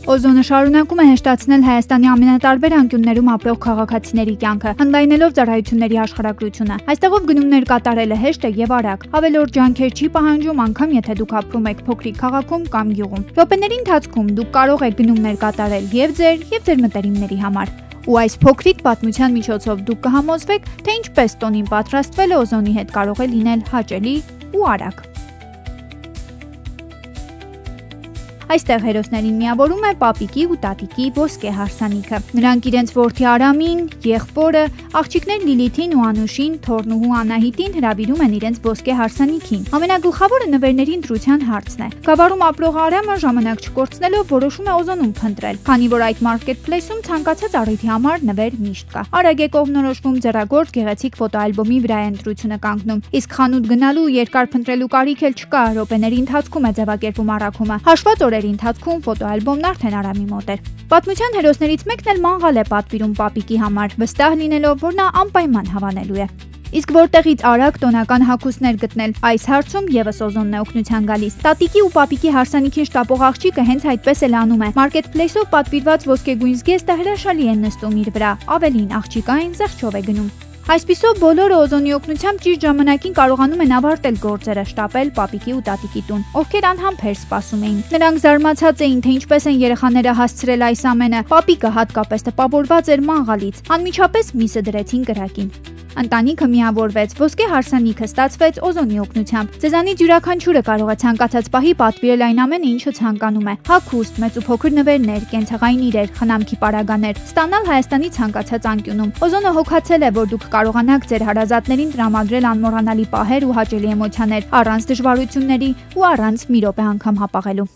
Օզոնը շարունակում է հեշտացնել Հայաստանի ամենատարբեր անկյուններում ապրող քաղաքացիների կյանքը, հանդայնելով ծառայությունների աշխարհագրությունը։ Այստեղով գնումներ կատարելը հեշտ է եւ արագ։ Ավելորդ ջանքեր չի պահանջում, անգամ եթե դուք ապրում եք փոքրիկ քաղաքում կամ գյուղում։ Րոպեների ընթացքում դուք կարող եք գնումներ կատարել եւ ձեր մտերիմների համար։ Ու այս փոքրիկ պատմության միջոցով դուք կհամոզվեք, թե ինչպես տոնին պատրաստվելը Օզոնի հետ կարող է լինել հաճելի ու արագ։ Այստեղ հերոսներին միավորում է պապիկի ու տատիկի ոսկե հարսանիքը։ Նրանք իրենց որդի Արամին, եղբորը, աղջիկներ Լիլիթին ու Անուշին, թոռնուհու Անահիտին հրավիրում են իրենց ոսկե հարսանիքին։ Ամենագլխավորը նվերների ընտրության հարցն է։ Գավառում ապրող Արամը ժամանակ չկորցնելով որոշում է Օզոնում փնտրել, քանի որ այդ մարքեթ-փլեյսում ցանկացած առիթի համար նվեր միշտ կա։ Արագ է կողմնորոշվում ձեռագործ գեղեցիկ ֆոտոալբոմի վրա է ընտրությունը կանգնում։ Իսկ խանութ գնալու երկար փնտրելու կարիք էլ չկա, րոպեների ընթացքում է ձևակերպում առաքումը։ Հաշված ընթացքում ֆոտոալբոմն արդեն Արամի մոտ էր։ Պատմության հերոսներից մեկն էլ մանղալ է պատվիրում պապիկի համար, վստահ լինելով, որ նա անպայման հավանելու է։ Իսկ որտեղից արագ տոնական հագուստներ գտնել, այս հարցում եւս Օզոնն է օգնության գալիս։ Տատիկի ու պապիկի հարսանիքին շտապող աղջիկը հենց այդպես էլ անում է։ Մարքեթ-փլեյսով պատվիրված ոսկեգույն զգեստը հրաշալի են նստում իր վրա, ավելին աղջիկային զեղչով է գնում։ Այսպիսով բոլորը Օզոնի օգնությամբ ճիշտ ժամանակին կարողանում են ավարտել գործերը, շտապել պապիկի ու տատիկի տուն, ովքեր անհամբեր սպասում էին։ Նրանք զարմացած էին, թե ինչպես են երեխաները հասցրել այս ամենը։ Պապիկը հատկապես տպավորված էր մանղալից, անմիջապես միսը դրեցին կրակին։ Ընտանիքը միավորվեց, ոսկե հարսանիքը ստացվեց Օզոնի օգնությամբ։ Ձեզանից յուրաքանչյուրը կարող է ցանկացած պահի պատվիրել այն ամենը, ինչը ցանկանում է։ Հագուստ, մեծ ու փոքր նվերներ, կենցաղային իրեր, խնամքի պարագաներ, ստանալ Հայաստանի ցանկացած անկյունում։ Օզոնը հոգացել է, որ դուք կարողանաք ձեր հարազատներին տրամադրել անմոռանալի պահեր ու հաճելի էմոցիաներ, առանց դժվարությունների ու առանց մի րոպե անգամ հապաղելու։